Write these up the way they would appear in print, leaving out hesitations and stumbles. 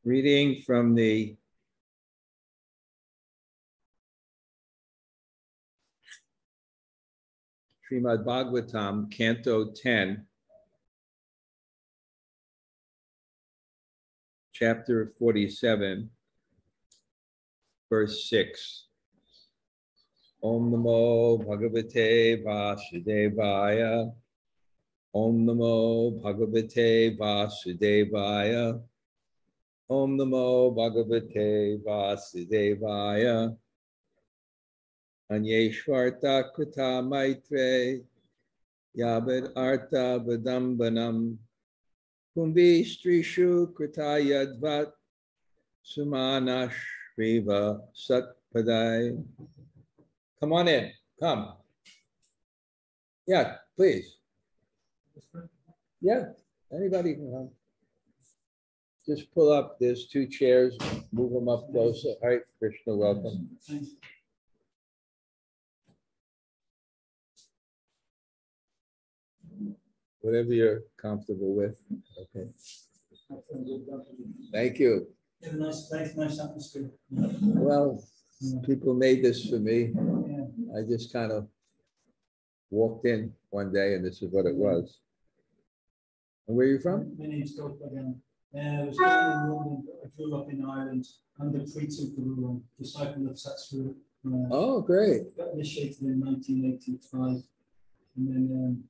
Reading from the Śrīmad-Bhāgavatam Canto 10, Chapter 47, Verse 6. Om Namo Bhagavate Vasudevaya. Om Namo Bhagavate Vasudevaya. Om Namo Bhagavate Vasudevaya. Anyeṣv artha-kṛtā maitrī, yāvad-artha-viḍambanam, pumbhiḥ strīṣu yadvat, sumanaḥsv ṣaṭpadaiḥ. Come on in, come. Yeah, please. Yeah, anybody can come. Just pull up, there's 2 chairs, move them up closer. All right, Krishna, welcome. Whatever you're comfortable with. Okay. Thank you. You have a nice place, nice atmosphere. Well, people made this for me. I just kind of walked in one day and this is what it was. And where are you from? My name's again. I was born in London, but I grew up in Ireland. I'm the pretense disciple of ṣaṭpadaiḥ. Oh, great. Got initiated in 1985. And then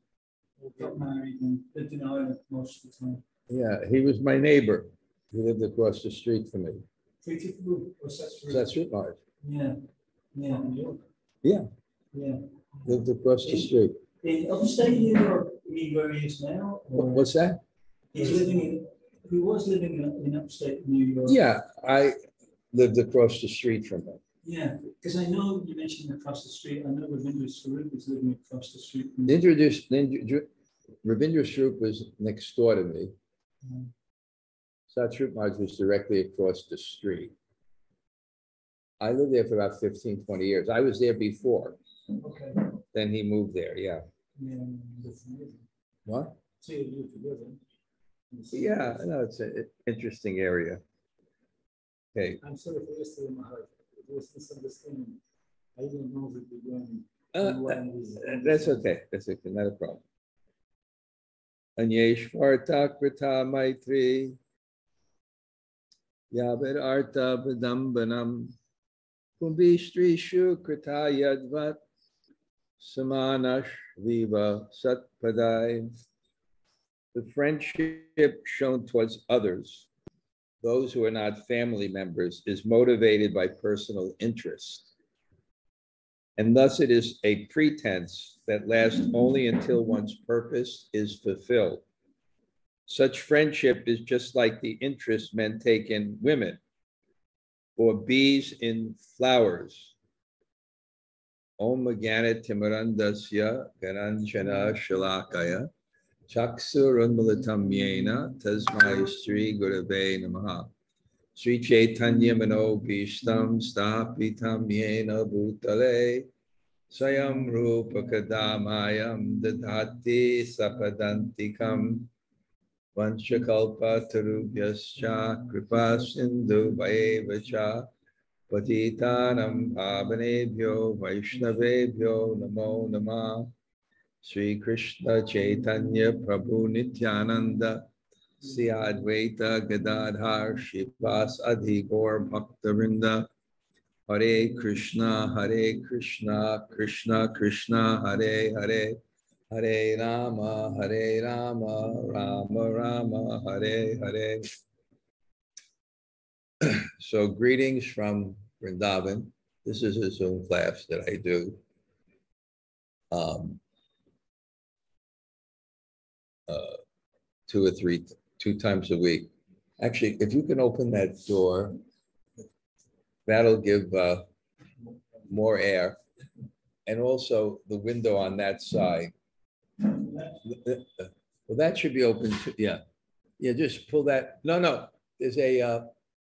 got married and lived in Ireland most of the time. Yeah, he was my neighbor. He lived across the street from me. That's right. Yeah, yeah, New York. Yeah, yeah. Lived across the street. In upstate New York, where he is now. What's that? He's living in. He was living in upstate New York. Yeah, I lived across the street from him. Yeah, because I know you mentioned across the street. I know Ravindra Swarup is living across the street. Ravindra Swarup was next door to me. Satrupmaj was directly across the street. I lived there for about 15, 20 years. I was there before. Okay. Then he moved there, yeah. Yeah, that's amazing. What? So you live together. Yeah, no, it's an interesting area. Okay. I'm sorry for yesterday, my heart. It was misunderstanding. I didn't know that you're going. That's okay. That's okay. Not a problem. Anyeṣv artha-kṛtā maitrī, yāvad-artha-viḍambanam, pumbhiḥ strīṣu yadvat, sumanaḥsv ṣaṭpadaiḥ. The friendship shown towards others, those who are not family members, is motivated by personal interest. And thus it is a pretense that lasts only until one's purpose is fulfilled. Such friendship is just like the interest men take in women or bees in flowers. Om Jnana-timirandasya Garanjana Shalakaya Chaksurunmilitam Yena Tasmai Sri Gurave Namaha. Sri Chaitanya Mano Bhishtam Sthapitam Yena Bhutale Swayam Rupa Kadamayam Dadhati Sapadantikam Vanchakalpa Tarubhyascha Kripa Sindhu Vaevacha Patitanam Pavanebhyo Vaishnavebhyo Namo Namah. Sri Krishna Chaitanya Prabhu Nityananda Sri Advaita Gadadhar Shivas Adhi Gaur Bhaktarinda Hare Krishna Krishna Krishna Hare Hare Hare Rama Rama Rama Hare Hare. So greetings from Vrindavan. This is a Zoom class that I do. 2 times a week. Actually, if you can open that door, that'll give more air. And also the window on that side. Well, that should be open too. Yeah. Yeah, just pull that. No. There's a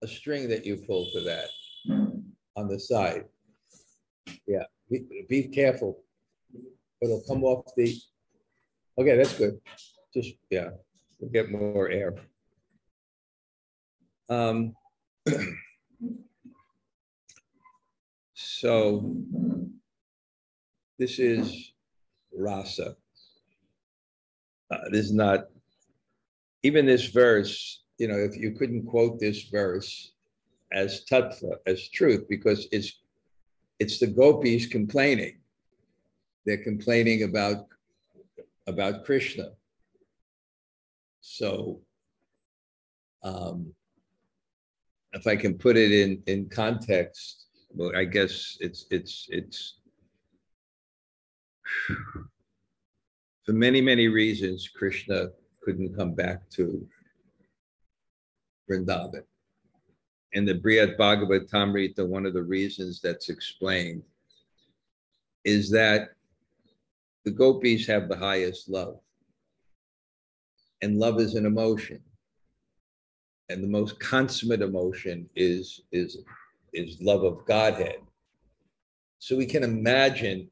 string that you pull for that on the side. Yeah. Be careful. It'll come off the. Okay, that's good. Just, yeah. We'll get more air. Um, so this is rasa. This is not, even this verse, you know, if you couldn't quote this verse as tattva, as truth, because it's the gopis complaining. They're complaining about Krishna. So if I can put it in context, well, I guess it's for many, many reasons, Krishna couldn't come back to Vrindavan. And the Śrīmad-Bhāgavatam Canto, one of the reasons that's explained is that the gopis have the highest love. And love is an emotion. And the most consummate emotion is love of Godhead. So we can imagine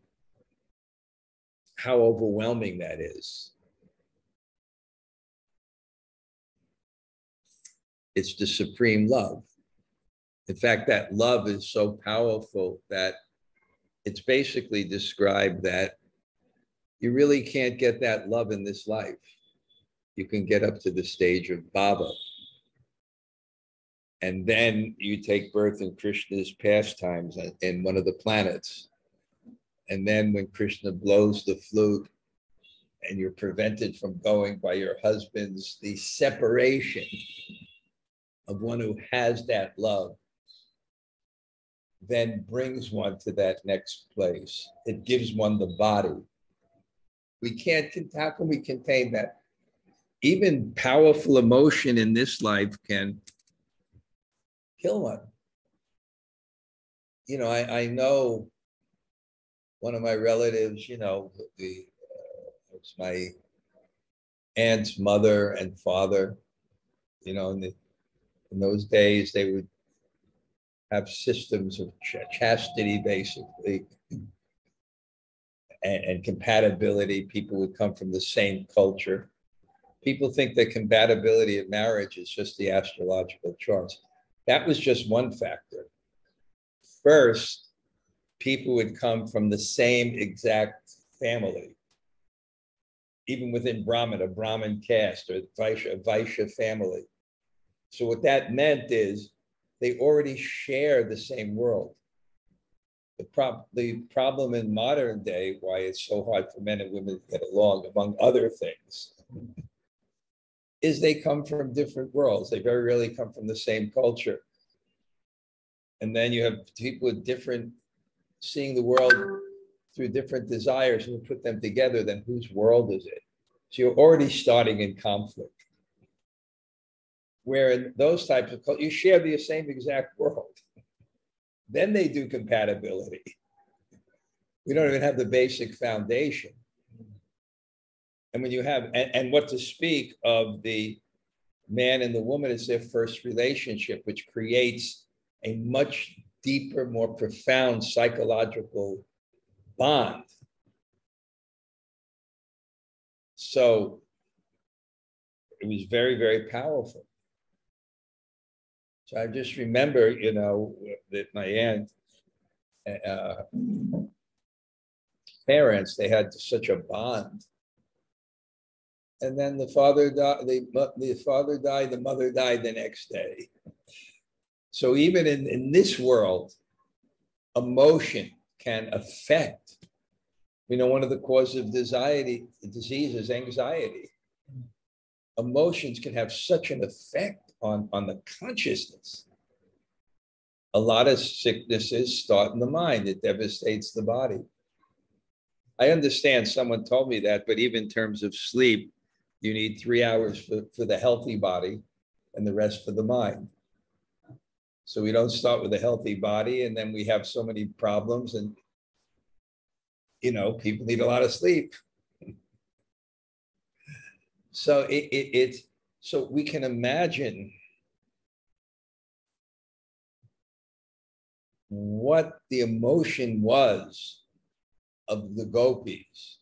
how overwhelming that is. It's the supreme love. In fact, that love is so powerful that it's basically described that you really can't get that love in this life. You can get up to the stage of bhava. And then you take birth in Krishna's pastimes in one of the planets. And then when Krishna blows the flute and you're prevented from going by your husbands, the separation of one who has that love then brings one to that next place. It gives one the body. How can we contain that? Even powerful emotion in this life can kill one. You know, I know one of my relatives, you know, it's my aunt's mother and father, you know, in those days, they would have systems of chastity, basically, and compatibility. People would come from the same culture. People think that compatibility of marriage is just the astrological charts. That was just one factor. First, people would come from the same exact family, even within Brahman, a Brahmin caste, or a Vaishya family. So what that meant is they already share the same world. The problem in modern day, why it's so hard for men and women to get along, among other things, is they come from different worlds. They very rarely come from the same culture. And then you have people with seeing the world through different desires, and you put them together, then whose world is it? So you're already starting in conflict. Where in those types of cultures, you share the same exact world. Then they do compatibility. We don't even have the basic foundation. And when you have, and what to speak of the man and the woman is their first relationship, which creates a much deeper, more profound psychological bond. So it was very, very powerful. So I just remember, you know, that my aunt, parents, they had such a bond. And then the father died, the mother died the next day. So even in this world, emotion can affect. You know, one of the causes of disease is anxiety. Emotions can have such an effect on the consciousness. A lot of sicknesses start in the mind. It devastates the body. I understand, someone told me that, but even in terms of sleep, you need 3 hours for the healthy body and the rest for the mind. So we don't start with a healthy body, and then we have so many problems, and, you know, people need a lot of sleep. So so we can imagine what the emotion was of the gopis.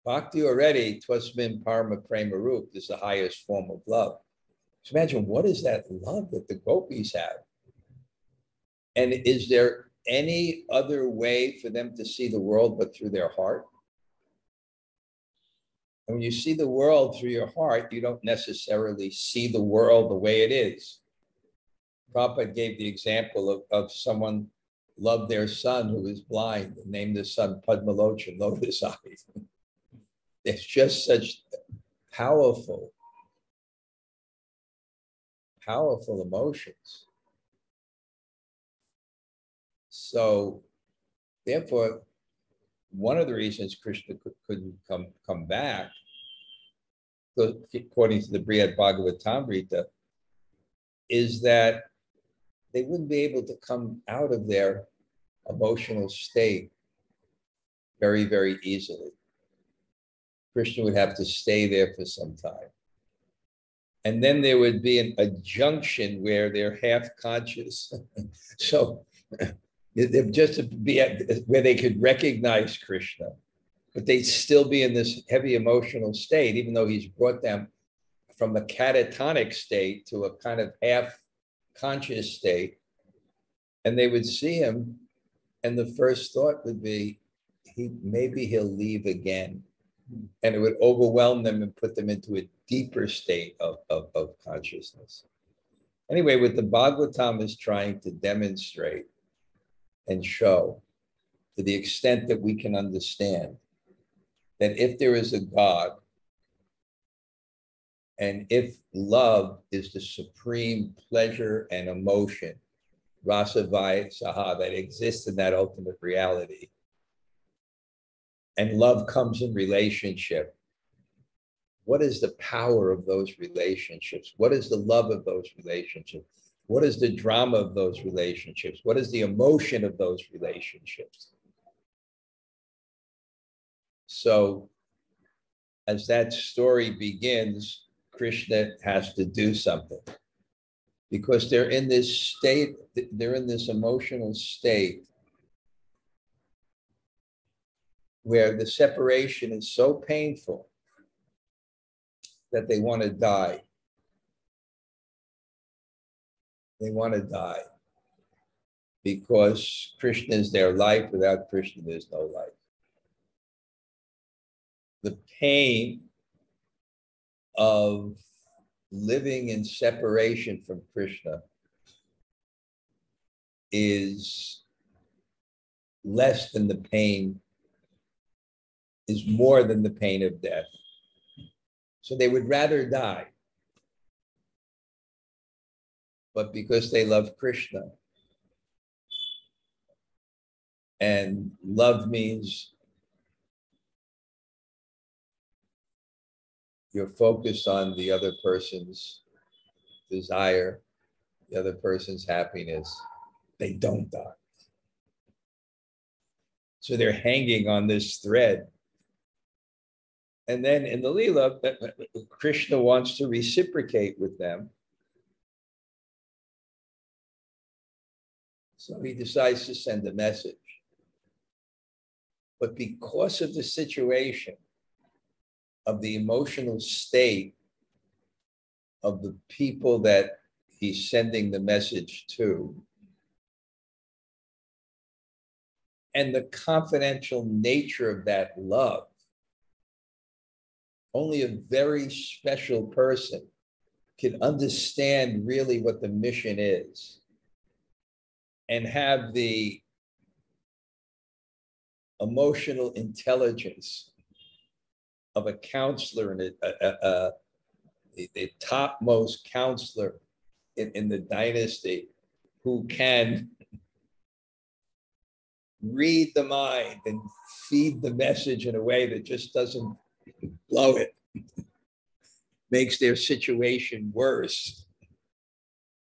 Bhakti already, Twasmin Parama Prema Rup, is the highest form of love. So imagine, what is that love that the gopis have? And is there any other way for them to see the world but through their heart? And when you see the world through your heart, you don't necessarily see the world the way it is. Prabhupada gave the example of someone loved their son who was blind and named the son Padmalochan, lotus eyes. It's just such powerful emotions. So therefore, one of the reasons Krishna couldn't come back, according to the Śrīmad-Bhāgavatam Canto, is that they wouldn't be able to come out of their emotional state very, very easily. Krishna would have to stay there for some time. And then there would be a junction where they're half conscious. So just to be where they could recognize Krishna, but they'd still be in this heavy emotional state, even though he's brought them from a catatonic state to a kind of half conscious state. And they would see him, and the first thought would be, maybe he'll leave again. And it would overwhelm them and put them into a deeper state of consciousness. Anyway, what the Bhagavatam is trying to demonstrate and show, to the extent that we can understand, that if there is a God, and if love is the supreme pleasure and emotion, rasa vai saha, that exists in that ultimate reality, and love comes in relationship, what is the power of those relationships? What is the love of those relationships? What is the drama of those relationships? What is the emotion of those relationships? So as that story begins, Krishna has to do something, because they're in this state, they're in this emotional state where the separation is so painful that they want to die. They want to die because Krishna is their life. Without Krishna, there's no life. The pain of living in separation from Krishna is less than the pain, is more than the pain of death. So they would rather die. But because they love Krishna, and love means you're focused on the other person's desire, the other person's happiness, they don't die. So they're hanging on this thread. And then in the Leela, Krishna wants to reciprocate with them. So he decides to send a message. But because of the situation of the emotional state of the people that he's sending the message to, and the confidential nature of that love, only a very special person can understand really what the mission is and have the emotional intelligence of a counselor and the topmost counselor in the dynasty, who can read the mind and feed the message in a way that just doesn't blow it, makes their situation worse,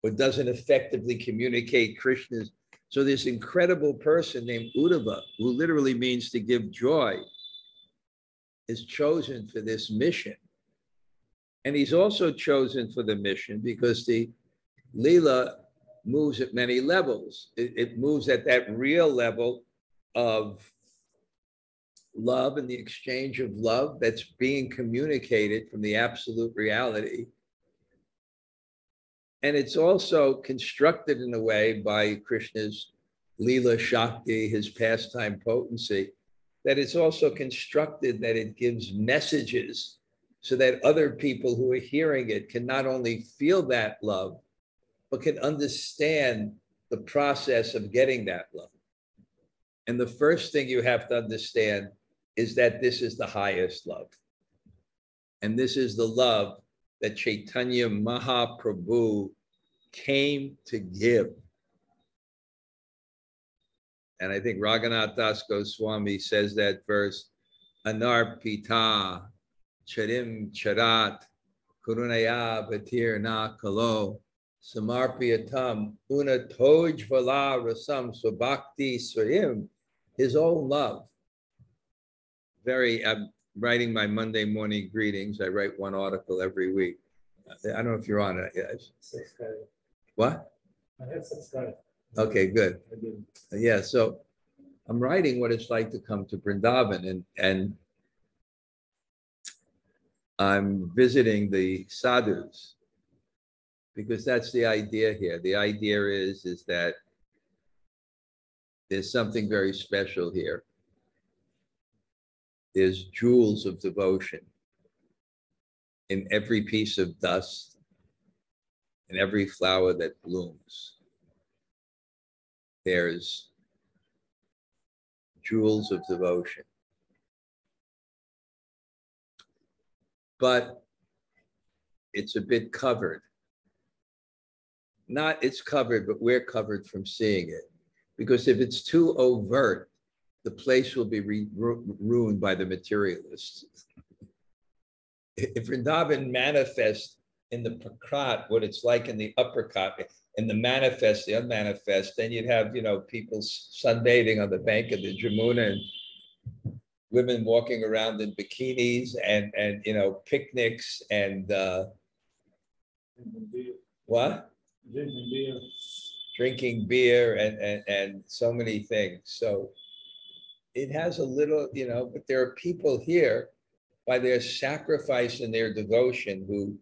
or doesn't effectively communicate Krishna's. So this incredible person named Uddhava, who literally means to give joy, is chosen for this mission. And he's also chosen for the mission because the Leela moves at many levels. It moves at that real level of love and the exchange of love that's being communicated from the absolute reality. And it's also constructed in a way by Krishna's Leela Shakti, his pastime potency, that it's also constructed that it gives messages so that other people who are hearing it can not only feel that love, but can understand the process of getting that love. And the first thing you have to understand is that this is the highest love. And this is the love that Chaitanya Mahaprabhu came to give. And I think Raghunath Das Goswami says that verse, Anarpita charim charat karunaya bhatir na kalo samarpiyatam unatojvala rasam swabhakti swayam, his own love. I'm writing my Monday morning greetings. I write one article every week. I don't know if you're on it. Yes. What? I have subscribed. Okay, good. Yeah, so I'm writing what it's like to come to Vrindavan, and I'm visiting the sadhus, because that's the idea here. The idea is that there's something very special here. There's jewels of devotion in every piece of dust, in every flower that blooms. There's jewels of devotion. But it's a bit covered. Not it's covered, but we're covered from seeing it. Because if it's too overt, the place will be ruined by the materialists. If Vrindavan manifests in the prakrat, what it's like in the uppercut, in the manifest, the unmanifest, then you'd have, people sunbathing on the bank of the Jamuna and women walking around in bikinis and picnics and what? Drinking beer and so many things. So it has a little, but there are people here by their sacrifice and their devotion who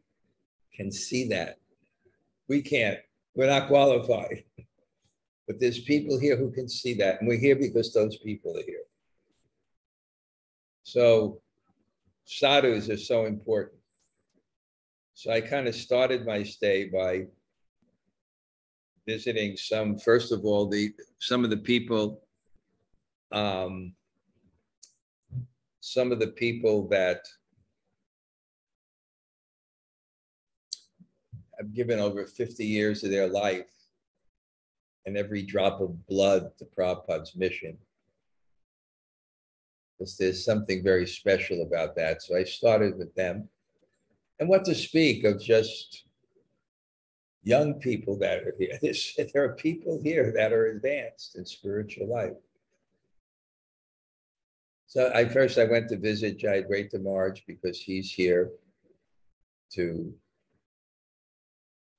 can see that. We can't. We're not qualified. But there's people here who can see that. And we're here because those people are here. So sadhus are so important. So I kind of started my stay by visiting first of all, some of the people that have given over 50 years of their life and every drop of blood to Prabhupada's mission. Because there's something very special about that. So I started with them. And what to speak of just young people that are here. There are people here that are advanced in spiritual life. So I went to visit Jayadvaita Maharaj because he's here to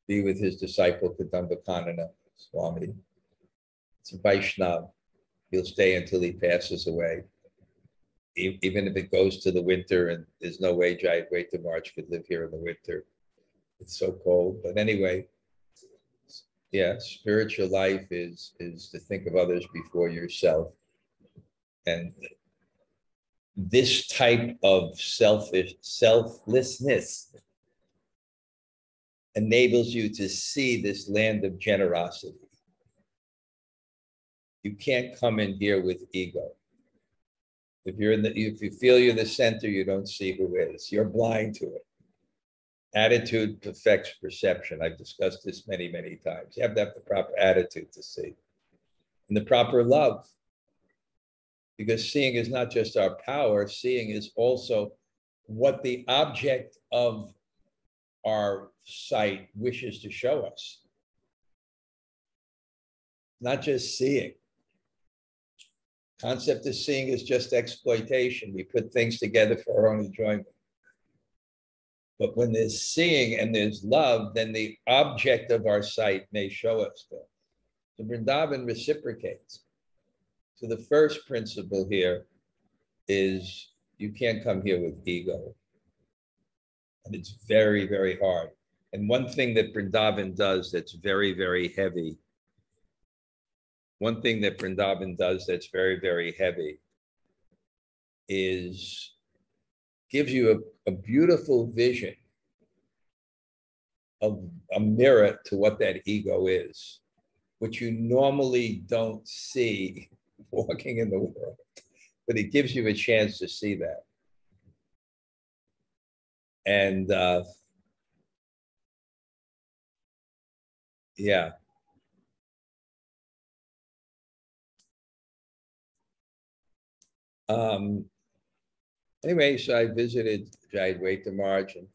be with his disciple Kadamba Swami. It's a Vaishnava. He'll stay until he passes away. Even if it goes to the winter and there's no way Jayadvaita Maharaj could live here in the winter. It's so cold. But anyway, yeah, spiritual life is to think of others before yourself. And this type of selflessness enables you to see this land of generosity. You can't come in here with ego. If you feel you're the center, you don't see who is. You're blind to it. Attitude perfects perception. I've discussed this many, many times. You have to have the proper attitude to see. And the proper love. Because seeing is not just our power, seeing is also what the object of our sight wishes to show us. Not just seeing. Concept of seeing is just exploitation. We put things together for our own enjoyment. But when there's seeing and there's love, then the object of our sight may show us that. So Vrindavan reciprocates. So the first principle here is you can't come here with ego. And it's very, very hard. And one thing that Vrindavan does that's very, very heavy, very, very heavy is gives you a beautiful vision of a mirror to what that ego is, which you normally don't see walking in the world, but it gives you a chance to see that. And yeah. Anyway, so I visited Yadvat Maharaj, and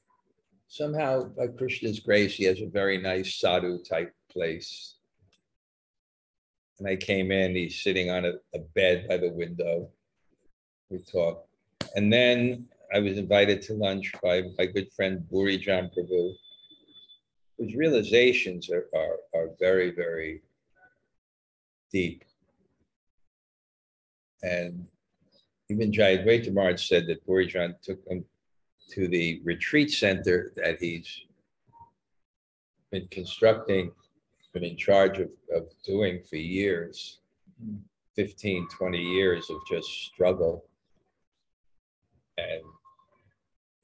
somehow, by Krishna's grace, he has a very nice sadhu type place. And I came in, he's sitting on a bed by the window. We talked. And then I was invited to lunch by my good friend Buri John Prabhu, whose realizations are very, very deep. And even Yadvat Maharaj said that Buri John took him to the retreat center that he's been constructing, been in charge of doing for years, 15, 20 years of just struggle. And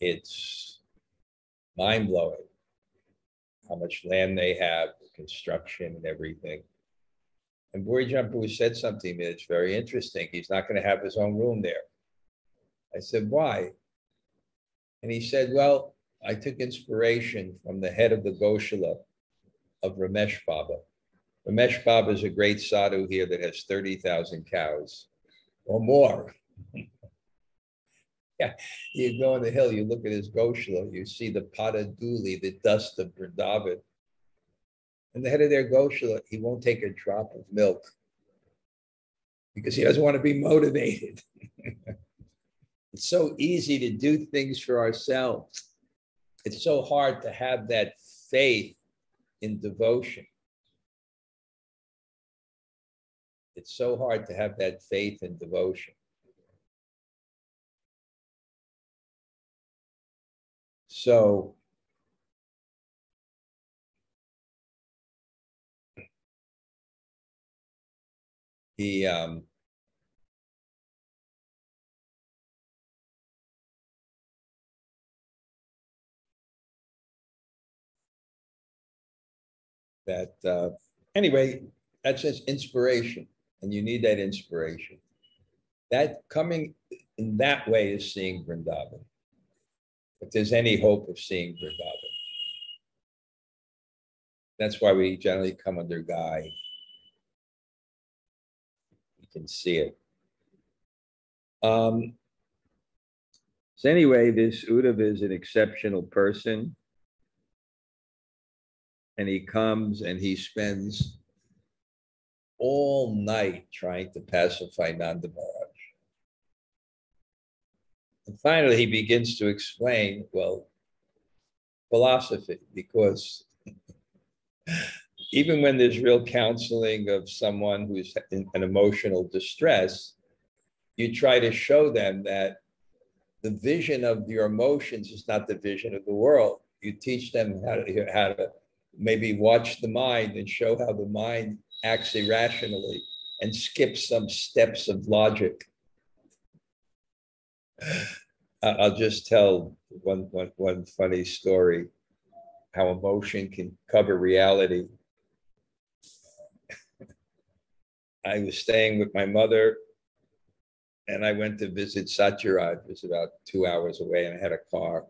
it's mind-blowing how much land they have, construction and everything. And Buri Jampu said something that's very interesting. He's not going to have his own room there. I said, why? And he said, well, I took inspiration from the head of the Goshala of Ramesh Baba. Ramesh Baba is a great sadhu here that has 30,000 cows or more. Yeah, you go on the hill, you look at his Goshala, you see the Padaduli, the dust of Vrindavan. And the head of their Goshala, he won't take a drop of milk because he doesn't want to be motivated. It's so easy to do things for ourselves. It's so hard to have that faith in devotion. It's so hard to have that faith in devotion. So he anyway, that's just inspiration, and you need that inspiration. That coming in that way is seeing Vrindavan. If there's any hope of seeing Vrindavan. That's why we generally come under Guy. You can see it. So anyway, this Uddhava is an exceptional person. And he comes and he spends all night trying to pacify Nanda Maharaj. And finally, he begins to explain, well, philosophy, because even when there's real counseling of someone who's in an emotional distress, you try to show them that the vision of your emotions is not the vision of the world. You teach them how to maybe watch the mind and show how the mind acts irrationally and skips some steps of logic. I'll just tell one funny story, how emotion can cover reality. I was staying with my mother and I went to visit Satyaraj. It was about 2 hours away and I had a car.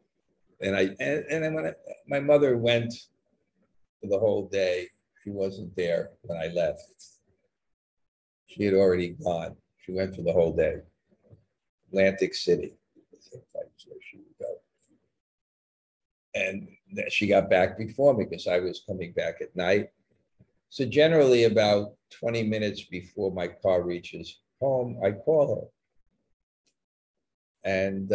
And then when my mother went for the whole day, she wasn't there when I left. She had already gone. She went for the whole day. Atlantic City, that's where she would go. And she got back before me because I was coming back at night. So generally about 20 minutes before my car reaches home, I call her. And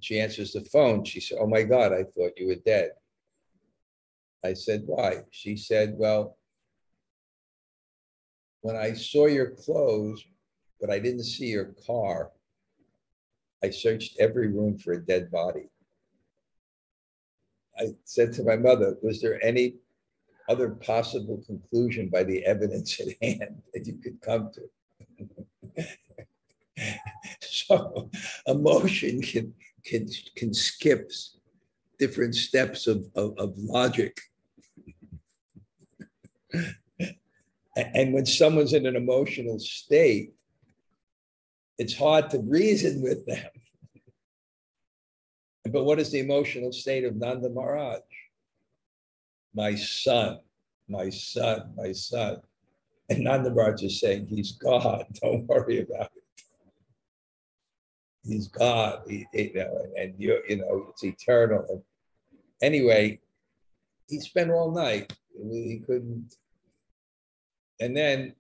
she answers the phone. She said, oh my God, I thought you were dead. I said, why? She said, well, when I saw your clothes, but I didn't see your car, I searched every room for a dead body. I said to my mother, was there any other possible conclusion by the evidence at hand that you could come to? So emotion can skip different steps of logic. And when someone's in an emotional state, it's hard to reason with them. But what is the emotional state of Nanda Maharaj? My son, my son, my son. And Nanda Maharaj is saying, he's God, don't worry about it. He's God, and it's eternal. And anyway, he spent all night. He couldn't. And then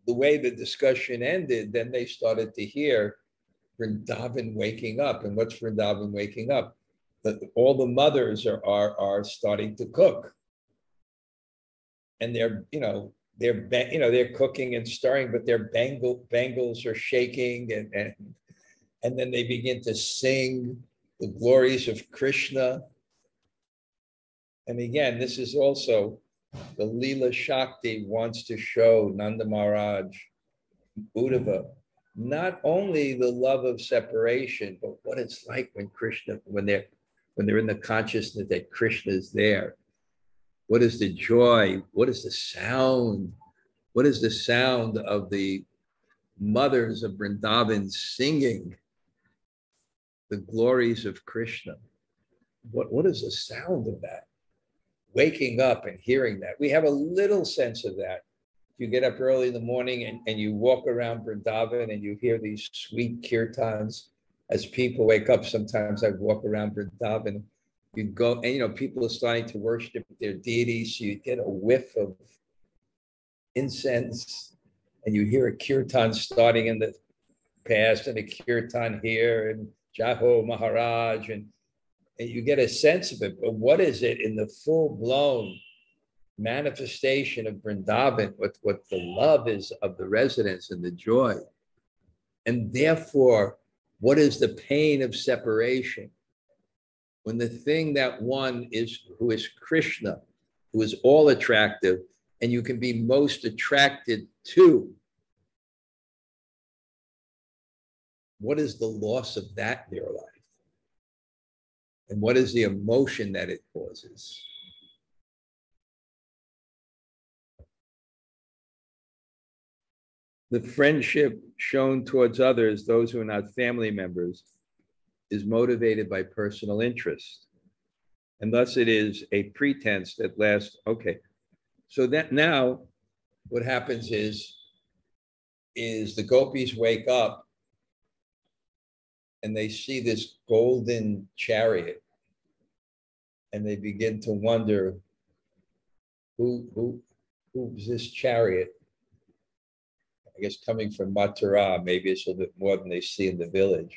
the way the discussion ended, then they started to hear Vrindavan waking up. And what's Vrindavan waking up? That all the mothers are starting to cook, and they're cooking and stirring, but their bangles are shaking, and then they begin to sing the glories of Krishna. And again, this is also the Leela Shakti wants to show Nanda Maharaj, Uddhava, not only the love of separation, but what it's like when Krishna, when they're in the consciousness that Krishna is there. What is the joy? What is the sound? What is the sound of the mothers of Vrindavan singing the glories of Krishna? What is the sound of that? Waking up and hearing that. We have a little sense of that. You get up early in the morning and you walk around Vrindavan and you hear these sweet kirtans. As people wake up, sometimes I walk around Vrindavan. You go, and people are starting to worship their deities. So you get a whiff of incense, and you hear a kirtan starting in the past, and a kirtan here, and Jaho Maharaj, and you get a sense of it. But what is it in the full-blown manifestation of Vrindavan, what the love is of the residents and the joy? And therefore, what is the pain of separation? When the thing that one is, who is Krishna, who is all attractive, and you can be most attracted to, what is the loss of that in your life? And what is the emotion that it causes? The friendship shown towards others, those who are not family members, is motivated by personal interest. And thus it is a pretense that lasts. Okay, so that now what happens is the gopis wake up and they see this golden chariot, and they begin to wonder, who's this chariot? I guess coming from Mathura, maybe it's a little bit more than they see in the village.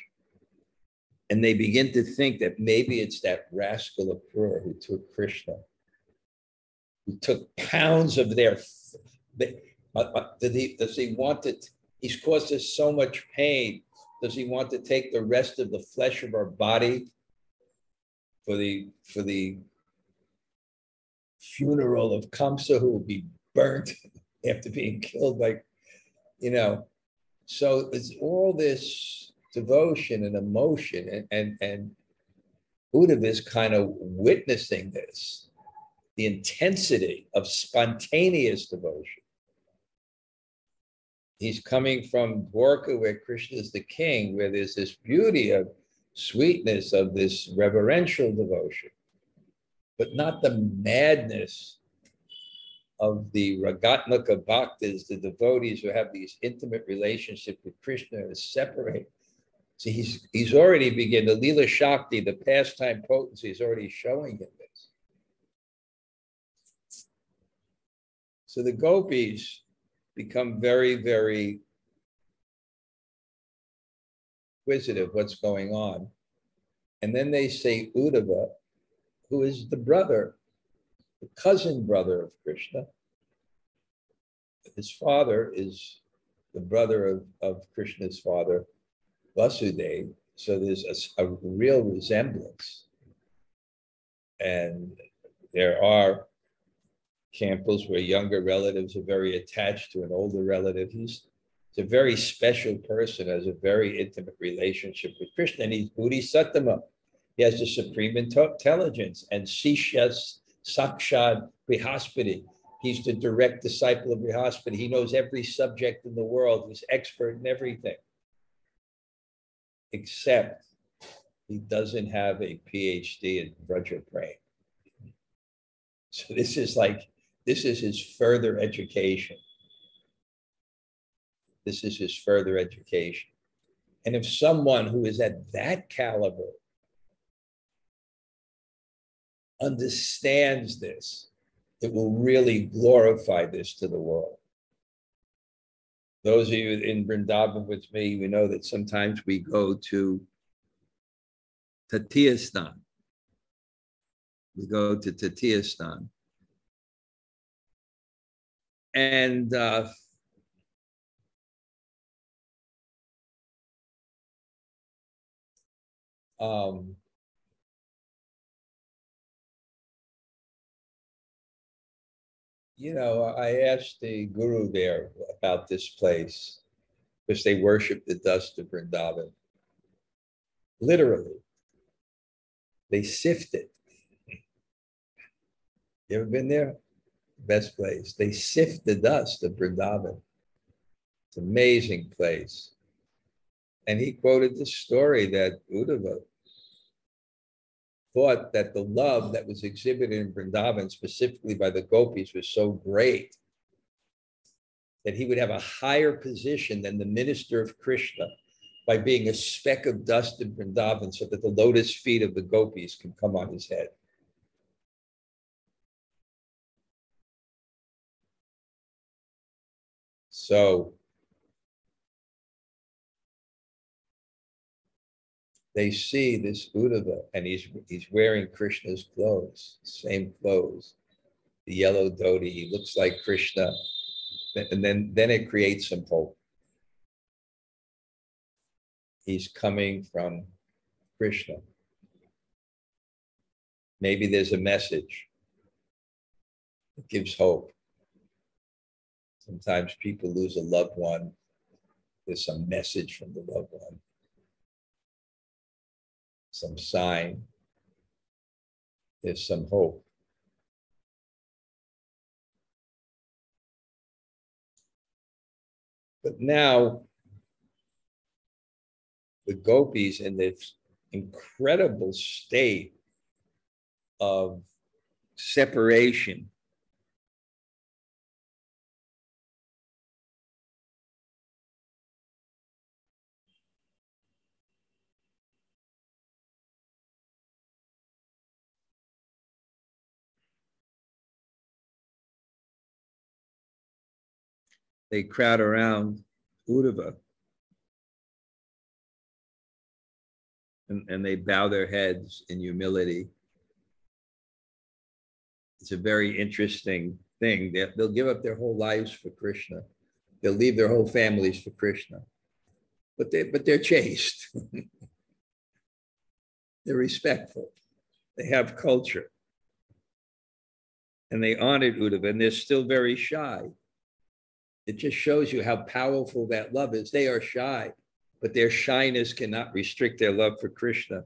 And they begin to think that maybe it's that rascal of Pura who took Krishna, who took pounds of their, does he want it? He's caused us so much pain. Does he want to take the rest of the flesh of our body for the funeral of Kamsa, who will be burnt after being killed by, so it's all this devotion and emotion, and Uddhava is kind of witnessing this, the intensity of spontaneous devotion. He's coming from Dwarka, where Krishna is the king, where there's this beauty of sweetness, of this reverential devotion, but not the madness of the Ragatmaka Bhaktas, the devotees who have these intimate relationships with Krishna and separate. So he's already begun, the Leela Shakti, the pastime potency is already showing him this. So the gopis become very, very inquisitive what's going on. And then they say Uddhava, who is the brother, the cousin brother of Krishna. His father is the brother of Krishna's father, Vasudeva. So there's a real resemblance. And there are campos where younger relatives are very attached to an older relative. He's a very special person, has a very intimate relationship with Krishna, and he's Bodhisattva. He has the supreme intelligence, and Sishas Sakshad Brihaspati. He's the direct disciple of Brihaspati. He knows every subject in the world. He's expert in everything, except he doesn't have a PhD in Vraja Prem. So this is his further education. This is his further education. And if someone who is at that caliber understands this, it will really glorify this to the world. Those of you in Vrindavan with me, we know that sometimes we go to Tatiyastan. We go to Tatiyastan. And I asked the guru there about this place because they worship the dust of Vrindavan. Literally, they sift it. You ever been there? Best place. They sift the dust of Vrindavan. It's an amazing place. And he quoted this story that Uddhava thought that the love that was exhibited in Vrindavan, specifically by the gopis, was so great that he would have a higher position than the minister of Krishna by being a speck of dust in Vrindavan, so that the lotus feet of the gopis can come on his head. So they see this Uddhava, and he's wearing Krishna's clothes, same clothes, the yellow dhoti. He looks like Krishna, and then it creates some hope. He's coming from Krishna. Maybe there's a message that gives hope. Sometimes people lose a loved one. There's some message from the loved one, some sign. There's some hope. But now, the gopis, in this incredible state of separation, they crowd around Uddhava and they bow their heads in humility. It's a very interesting thing. They'll give up their whole lives for Krishna. They'll leave their whole families for Krishna. But they're chaste. They're respectful. They have culture. And they honored Uddhava, and they're still very shy. It just shows you how powerful that love is. They are shy, but their shyness cannot restrict their love for Krishna.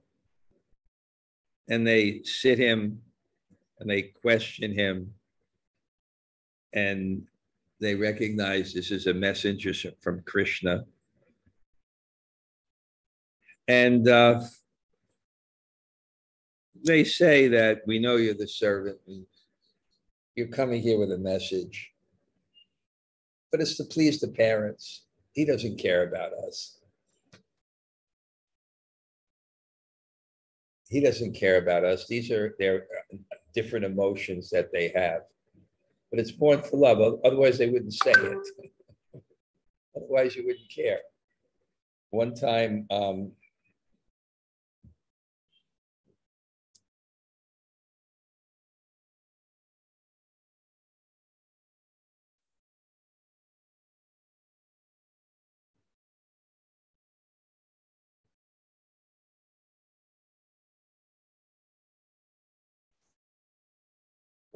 And they sit him and they question him, and they recognize this is a messenger from Krishna. And they say that we know you're the servant. You're coming here with a message, but it's to please the parents. He doesn't care about us. He doesn't care about us. These are their different emotions that they have. But it's born for love. Otherwise, they wouldn't say it. Otherwise, you wouldn't care. One time,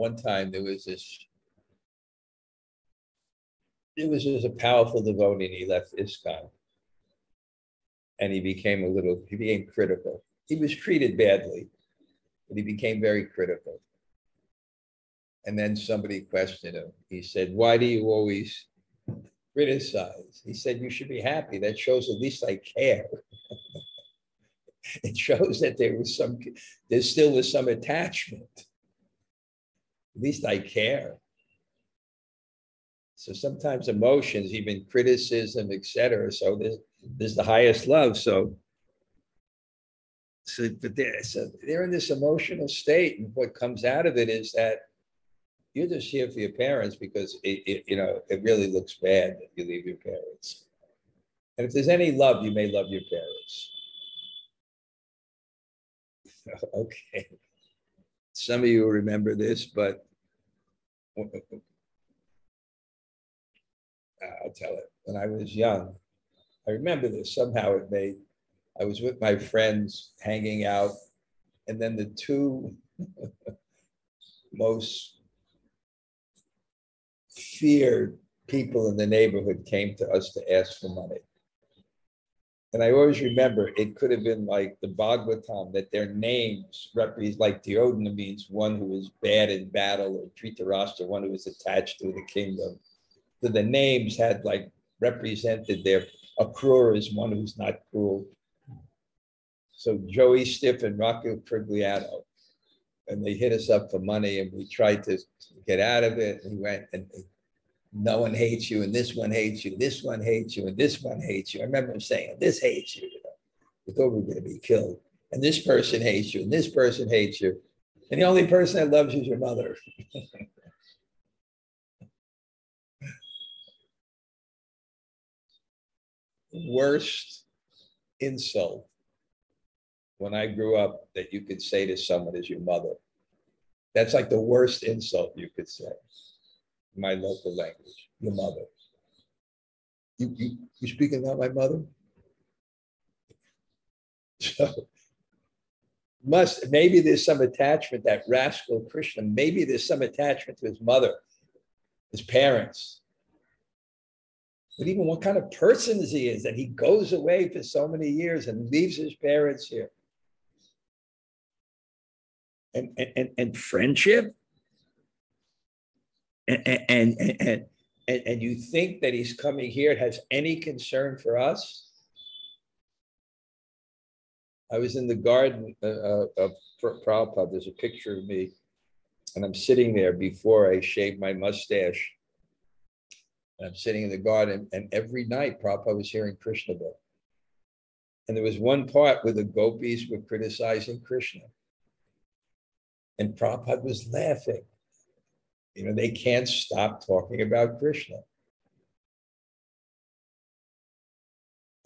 one time there was just a powerful devotee, and he left ISKCON. And he became critical. He was treated badly, but he became very critical. And then somebody questioned him. He said, "Why do you always criticize?" He said, "You should be happy. That shows at least I care." It shows that there still was some attachment. At least I care. So sometimes emotions, even criticism, etc. So there's the highest love. So they're in this emotional state, and what comes out of it is that you're just here for your parents because it really looks bad that you leave your parents. And if there's any love, you may love your parents. Okay. Some of you remember this, but I'll tell it. When I was young, I remember this. Somehow I was with my friends hanging out, and then the two most feared people in the neighborhood came to us to ask for money. And I always remember it could have been like the Bhagavatam, that their names represent, like Duryodhana means one who is bad in battle, or Dhritarashtra, one who is attached to the kingdom. So the names had like represented their Akrura is one who's not cruel. So Joey Stiff and Rocco Prigliano, and they hit us up for money, and we tried to get out of it. And we went, and no one hates you, and this one hates you, this one hates you, and this one hates you. I remember him saying, this hates you. We thought we were going to be killed. And this person hates you, and this person hates you. And the only person that loves you is your mother. Worst insult when I grew up that you could say to someone is your mother. That's like the worst insult you could say in my local language, your mother. You speaking about my mother? So maybe there's some attachment, that rascal Krishna, maybe there's some attachment to his mother, his parents. But even what kind of person he is, that he goes away for so many years and leaves his parents here. And friendship, and you think that he's coming here, has any concern for us? I was in the garden of Prabhupada. There's a picture of me, and I'm sitting there before I shaved my mustache. And I'm sitting in the garden, and every night Prabhupada was hearing Krishna book. And there was one part where the gopis were criticizing Krishna. And Prabhupada was laughing. You know, they can't stop talking about Krishna.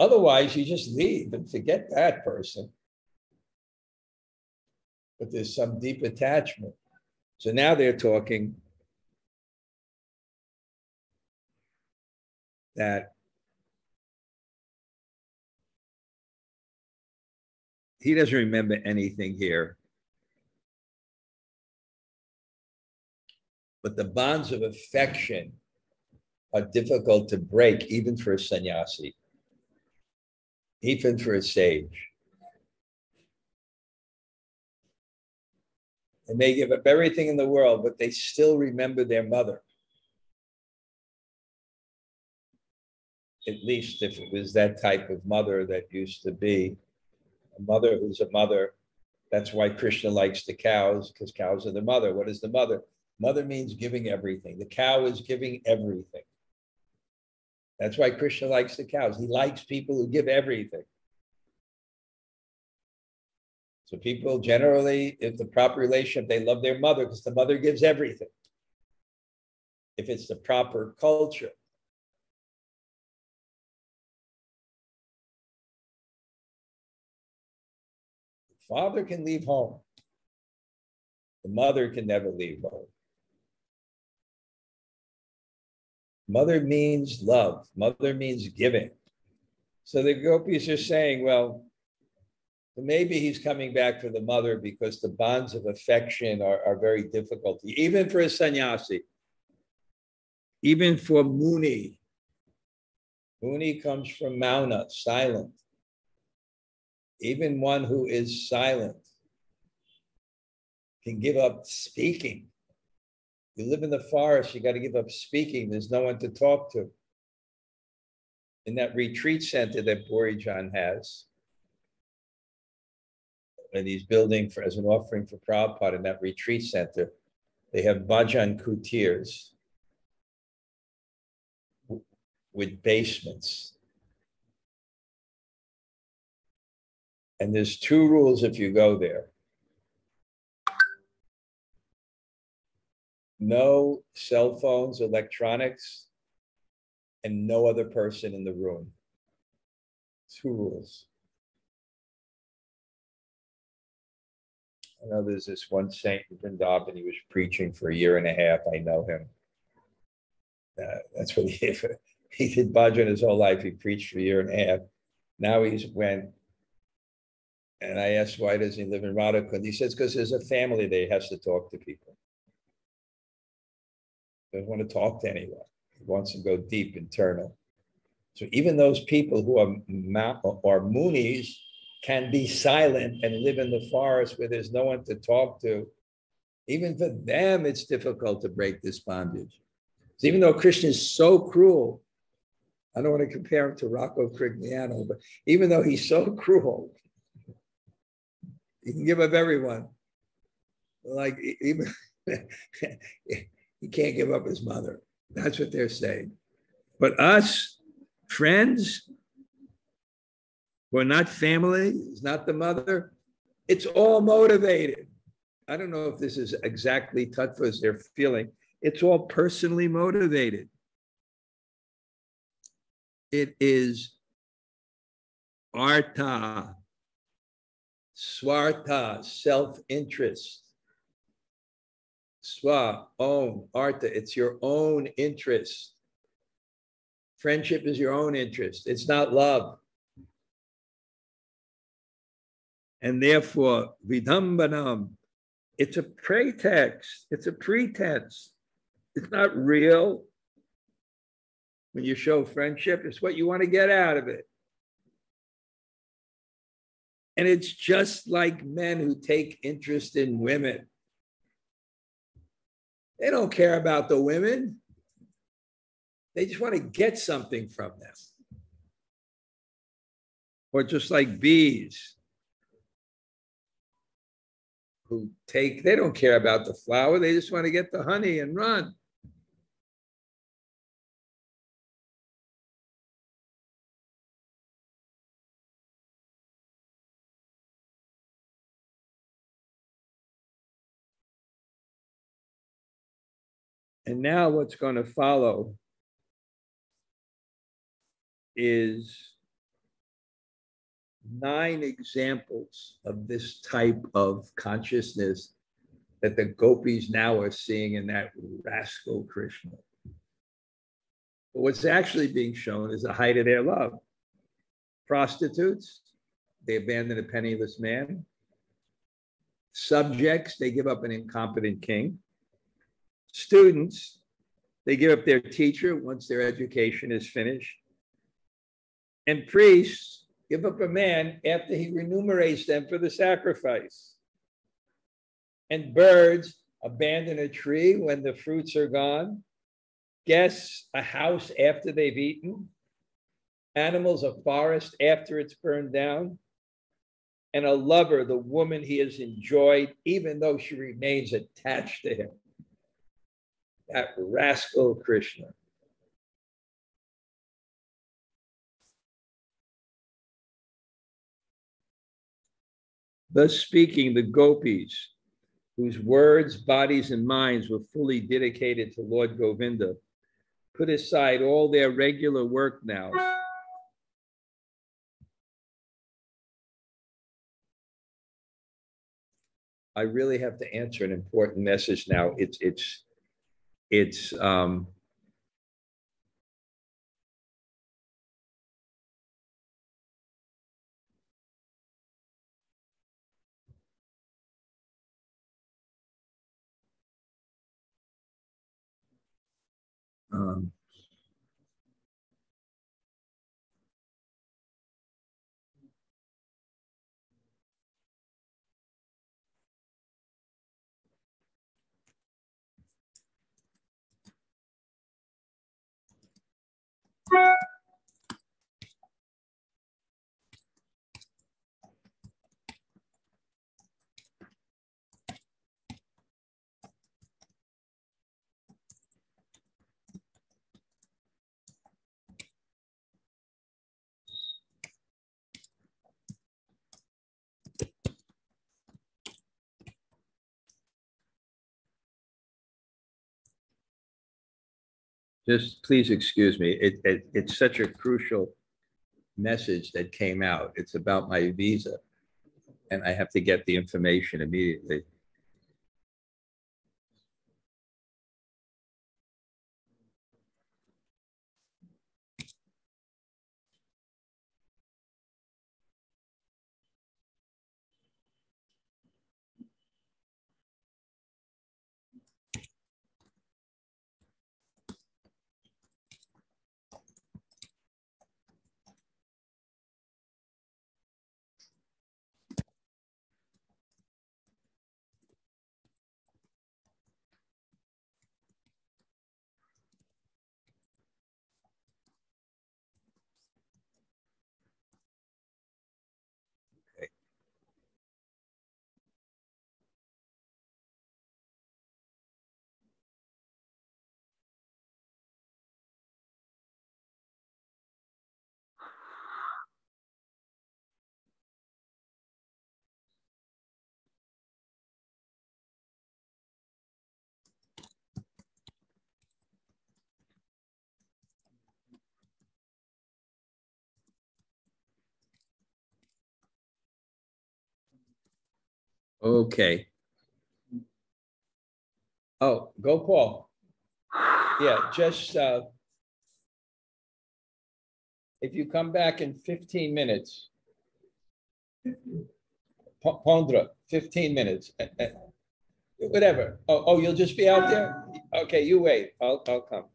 Otherwise, you just leave and forget that person. But there's some deep attachment. So now they're talking that he doesn't remember anything here. But the bonds of affection are difficult to break, even for a sannyasi, even for a sage. And they give up everything in the world, but they still remember their mother. At least if it was that type of mother that used to be a mother who's a mother. That's why Krishna likes the cows, because cows are the mother. What is the mother? Mother means giving everything. The cow is giving everything. That's why Krishna likes the cows. He likes people who give everything. So people generally, if the proper relationship, they love their mother because the mother gives everything. If it's the proper culture. The father can leave home. The mother can never leave home. Mother means love. Mother means giving. So the gopis are saying, well, Maybe he's coming back for the mother because the bonds of affection are very difficult, even for a sannyasi, even for Muni. Muni comes from Mauna, silent. Even one who is silent can give up speaking. You live in the forest, you got to give up speaking. There's no one to talk to. In that retreat center that Borijan has, and he's building as an offering for Prabhupada in that retreat center, they have bhajan kutirs with basements. And there's 2 rules if you go there. No cell phones, electronics, and no other person in the room. 2 rules. I know there's this one saint in Vrindavan, he was preaching for 1.5 years. I know him. That's what he did bhajan his whole life. He preached for 1.5 years. Now he's went, and I asked, why does he live in Radhakund? He says, because there's a family there, he has to talk to people. He doesn't want to talk to anyone. He wants to go deep, internal. So even those people who are munis can be silent and live in the forest where there's no one to talk to. Even for them, it's difficult to break this bondage. So even though Krishna is so cruel, I don't want to compare him to Rocco Crignano, but even though he's so cruel, he can give up everyone. Like even he can't give up his mother. That's what they're saying. But us, friends, who are not family, is not the mother, it's all motivated. I don't know if this is exactly tattvas they're feeling. It's all personally motivated. It is artha, swartha, self-interest. Swa, own, artha, it's your own interest. Friendship is your own interest. It's not love. And therefore, viḍambanam, it's a pretext. It's a pretense. It's not real. When you show friendship, it's what you want to get out of it. And it's just like men who take interest in women. They don't care about the women. They just want to get something from them. Or just like bees who they don't care about the flower. They just want to get the honey and run. And now what's going to follow is 9 examples of this type of consciousness that the gopis now are seeing in that rascal Krishna. But what's actually being shown is the height of their love. Prostitutes, they abandon a penniless man. Subjects, they give up an incompetent king. Students, they give up their teacher once their education is finished. And priests give up a man after he remunerates them for the sacrifice. And birds abandon a tree when the fruits are gone. Guests, a house after they've eaten. Animals, a forest after it's burned down. And a lover, the woman he has enjoyed, even though she remains attached to him. That rascal Krishna. Thus speaking, the gopis, whose words, bodies, and minds were fully dedicated to Lord Govinda, put aside all their regular work now. I really have to answer an important message now. Um, Just please excuse me. It's such a crucial message that came out. It's about my visa, and I have to get the information immediately. Okay. Oh, go, Paul. Yeah, just if you come back in 15 minutes, Pondra, 15 minutes, whatever. Oh, you'll just be out there? Okay, you wait. I'll come.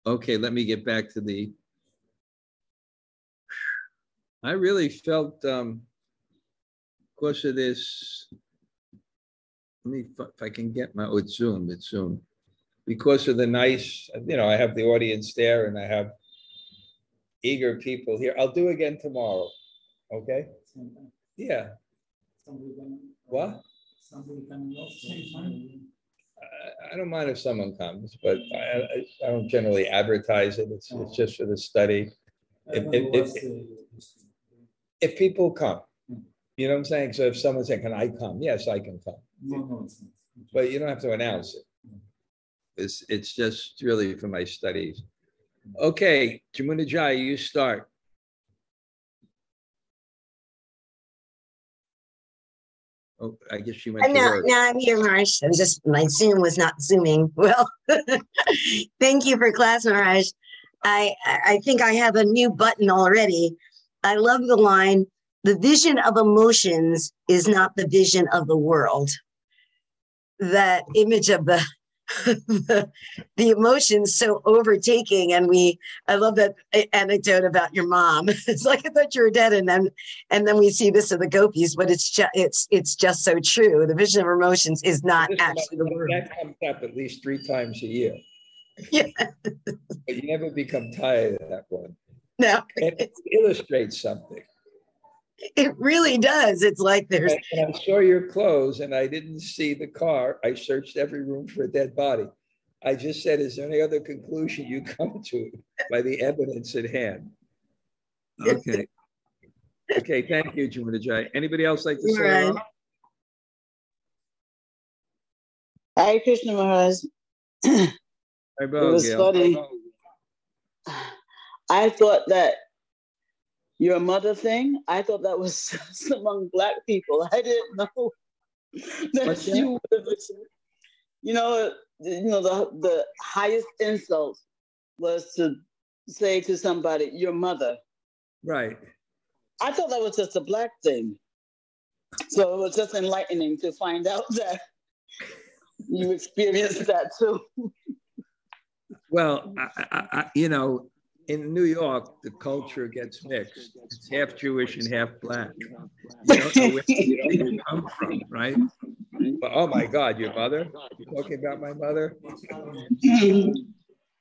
Okay, let me get back to the. I really felt, because of this. Let me, if I can get my, it's Zoom. Because of the nice, I have the audience there and I have eager people here. I'll do again tomorrow. Okay? Yeah. What? I don't mind if someone comes, but I don't generally advertise it. It's just for the study. If people come, you know what I'm saying? So if someone said, can I come? Yes, I can come. No. But you don't have to announce it. It's just really for my studies. Okay, Jamunajai, you start. Oh, I guess she went to work. No, I'm here, Maharaj. I was just, my Zoom was not Zooming. Well, thank you for class, Maharaj. I think I have a new button already. I love the line, the vision of emotions is not the vision of the world. That image of the emotions so overtaking, and I love that anecdote about your mom. It's like, I thought you were dead, and then we see this of the gopis, but it's just so true. The vision of emotions is not actually the word. That comes up at least 3 times a year. Yeah. But you never become tired of that one. No. It illustrates something. It really does. It's like there's. And I saw your clothes and I didn't see the car. I searched every room for a dead body. I just said, is there any other conclusion you come to by the evidence at hand? Okay. Okay, thank you, Jamunajai. Anybody else like to say hello? Hare Krishna Maharaj. It was funny. I thought that your mother thing, I thought that was just among Black people. I didn't know that you would have, the highest insult was to say to somebody, your mother. Right. I thought that was just a Black thing. So it was just enlightening to find out that you experienced that too. Well, you know, in New York, the culture gets mixed. It's half Jewish and half Black. You don't know where you come from, right? But, oh my God, your mother? You're talking about my mother?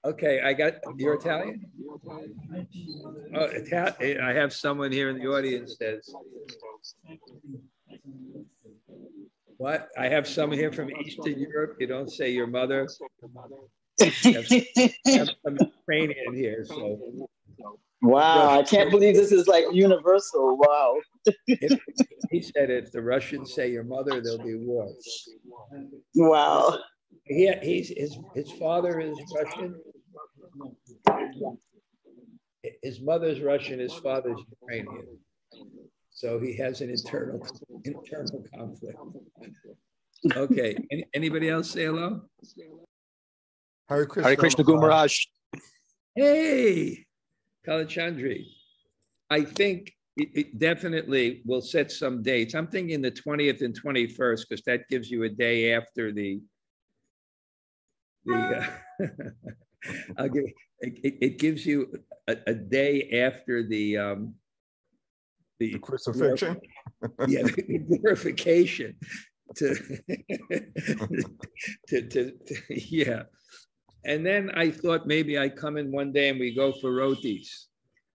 Okay, you're Italian? Oh, I have someone here in the audience that's, what? I have someone here from Eastern Europe. You don't say your mother. Have some Ukrainian here, so. Wow, I can't believe this is like universal. Wow. He said if the Russians say your mother, there'll be war. Wow. His father is Russian. His mother's Russian, his father's Ukrainian. So he has an internal conflict. Okay, anybody else say hello? Hare Krishna, Hare Krishna Guru Maharaj. Hey, Kalachandri. I think it definitely will set some dates. I'm thinking the 20th and 21st, because that gives you a day after it gives you a day after the crucifixion. Yeah, the glorification to yeah. And then I thought maybe I come in one day and we go for rotis.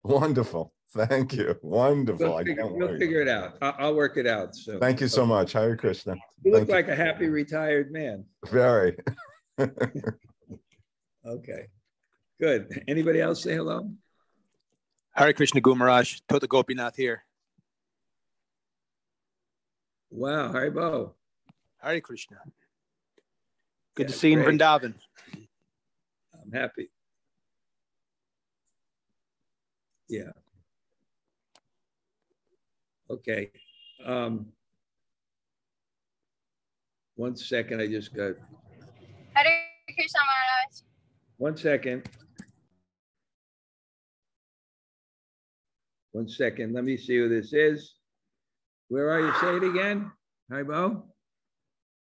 Wonderful. Thank you. Wonderful. We'll figure it out. I'll work it out. So thank you so much. Hare Krishna. You look like a happy retired man. Very. Okay. Good. Anybody else say hello? Hare Krishna Guru Maharaj. Tota Gopinath here. Wow. Haribo. Hare Krishna. Good to see you in Vrindavan. I'm happy. Yeah. Okay. 1 second. I just got. Hare Krishna Maharaj. 1 second. 1 second. Let me see who this is. Where are you? Say it again. Hi, Bo.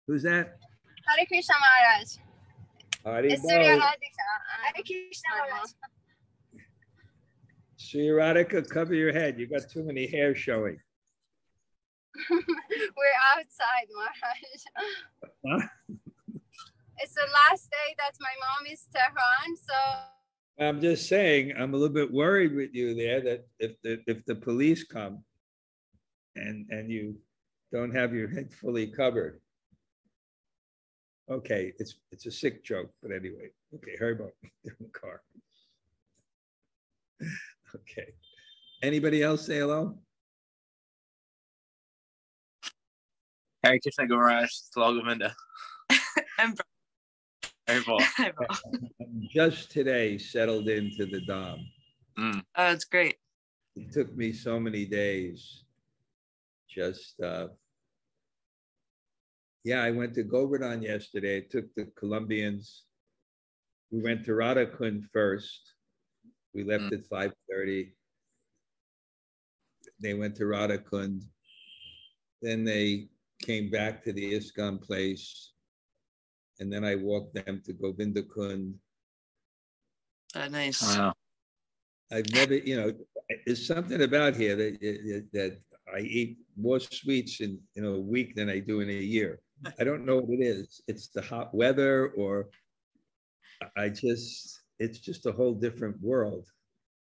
Who's that? Hare Krishna Maharaj. It's Haribo. Srila Dhanurdhara. Hare Krishna Maharaj. Sri Radhika, cover your head. You got too many hairs showing. We're outside, Maharaj. Huh? It's the last day that my mom is Tehran, so. I'm just saying, I'm a little bit worried with you there that if the police come and you don't have your head fully covered. Okay, it's a sick joke, but anyway. Okay, Haribo, different car. Okay. Anybody else say hello? Hare Krishna Guru Maharaj. Govinda. I'm Just today settled into the Dham. Oh, it's great. It took me so many days. Just, yeah, I went to Govardhan yesterday. I took the Colombians. We went to Radhakund first. We left at 5:30. They went to Radhakund. Then they came back to the ISKCON place. And then I walked them to Govindakund. Nice. Wow. I've never, there's something about here that I eat more sweets in a week than I do in a year. I don't know what it is. It's the hot weather, or it's just a whole different world.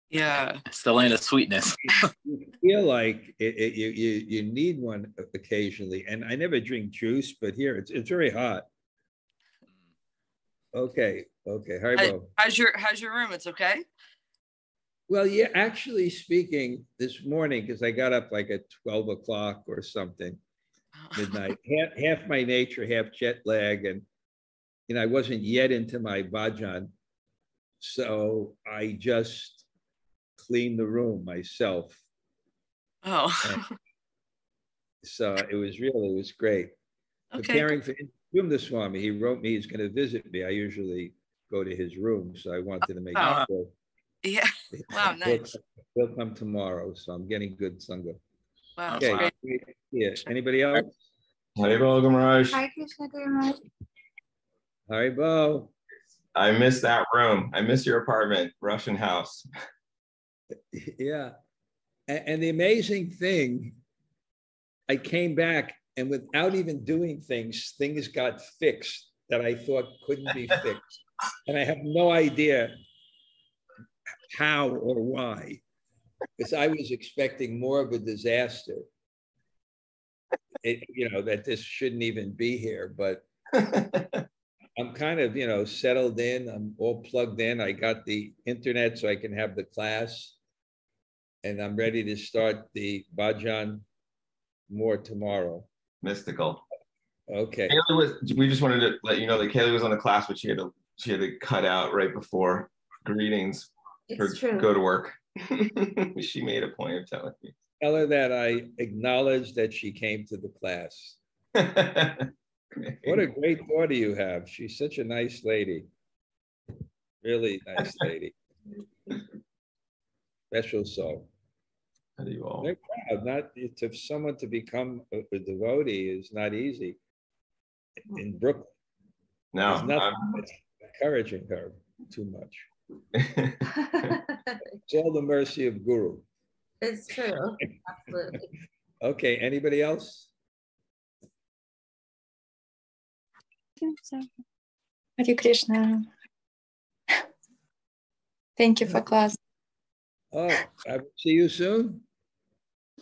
Yeah. It's the land of sweetness. You feel like you need one occasionally. And I never drink juice, but here it's very hot. Okay. Haribo. How's your room? It's okay? Well, yeah, actually speaking, this morning, because I got up like at 12 o'clock or something, midnight, half my nature, half jet lag. And, I wasn't yet into my bhajan. So I just cleaned the room myself. Oh. So it was great. Okay. Preparing for Srila Swami, he wrote me he's going to visit me. I usually go to his room, so I wanted to make sure Yeah. Wow, nice. We'll come tomorrow, so I'm getting good Sanga. Wow. Okay. Yeah. Anybody else? Haribo Gamaraj. Hi, Krishna Guru. Haribo. I missed that room. I missed your apartment, Russian house. Yeah. And the amazing thing, I came back and without even doing things got fixed that I thought couldn't be fixed. And I have no idea how or why, because I was expecting more of a disaster. That this shouldn't even be here, but I'm kind of, settled in. I'm all plugged in. I got the internet so I can have the class, and I'm ready to start the bhajan more tomorrow. Mystical. Okay. We just wanted to let you know that Kaylee was on the class, but she had to cut out right before greetings or go to work. She made a point of telling me. Tell her that I acknowledge that she came to the class. What a great daughter you have. She's such a nice lady. Really nice lady. Special soul. How do you all? They're proud. To someone to become a devotee is not easy. In Brooklyn. No. There's nothing that's encouraging her too much. It's all the mercy of Guru. It's true. Absolutely. Okay, anybody else? Hare Krishna. Thank you for class. Oh, I will see you soon.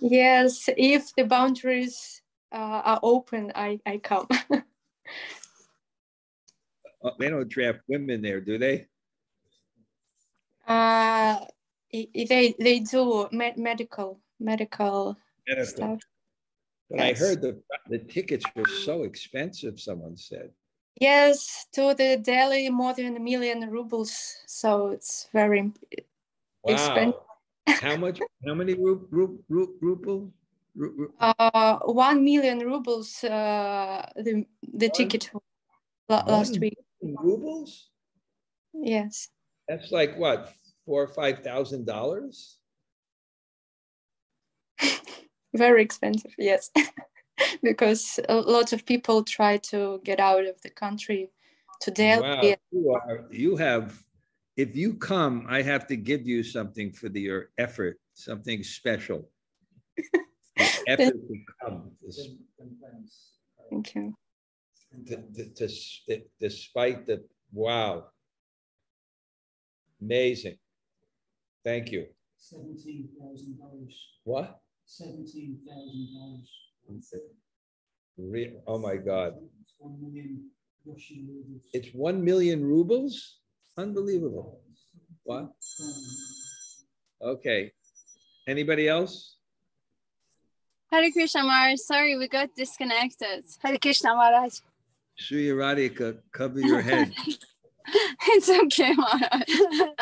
Yes, if the boundaries are open, I come. They don't draft women there, do they? They do medical stuff. But yes. I heard the tickets were so expensive, someone said. Yes, to the Delhi more than 1 million rubles. So it's very expensive. How much? How many rubles? 1 million rubles. The ticket last week. Rubles? Yes. That's like what, $4,000 or $5,000? Very expensive, yes. Because a lot of people try to get out of the country to Delhi. Wow, you have, if you come, I have to give you something for your effort, something special. The effort to come. Thank you. Despite the, wow. Amazing. Thank you. $17,000. What? $17,000. Oh my God. 1 million Russian rubles. It's 1 million rubles? Unbelievable. What? Okay. Anybody else? Hare Krishna Maharaj. Sorry, we got disconnected. Hare Krishna Maharaj. Sri Radhika, cover your head. It's okay, Maharaj.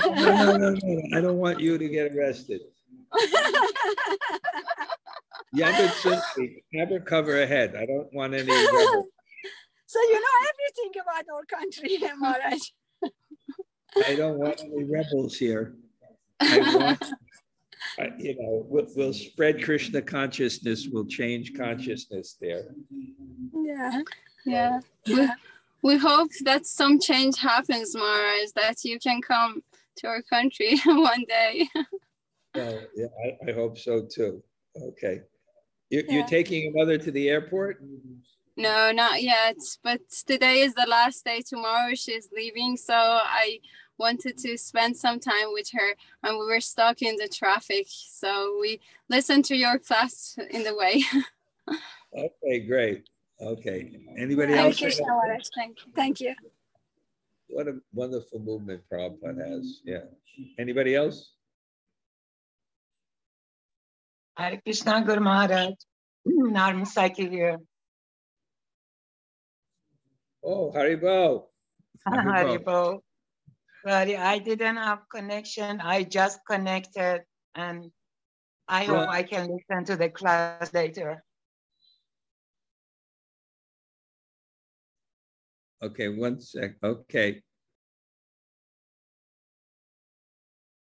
No. I don't want you to get arrested. Yavad, never cover her head. I don't want any rebels. So you know everything about our country, Maharaj. I don't want any rebels here. We'll spread Krishna consciousness. We'll change consciousness there. Yeah. We hope that some change happens, Maharaj, that you can come to our country one day. Well, yeah, I hope so too. Okay. You're taking your mother to the airport? No, not yet. But today is the last day. Tomorrow she's leaving. So I wanted to spend some time with her. And we were stuck in the traffic. So we listened to your class in the way. Okay, great. Okay. Anybody else? Thank you. What a wonderful movement Prabhupada has. Yeah. Anybody else? Hare Krishna Guru Maharaj. Narmasaki here. Oh, Haribo. Haribo. Sorry, I didn't have connection. I just connected and I hope I can listen to the class later. Okay, one sec. Okay.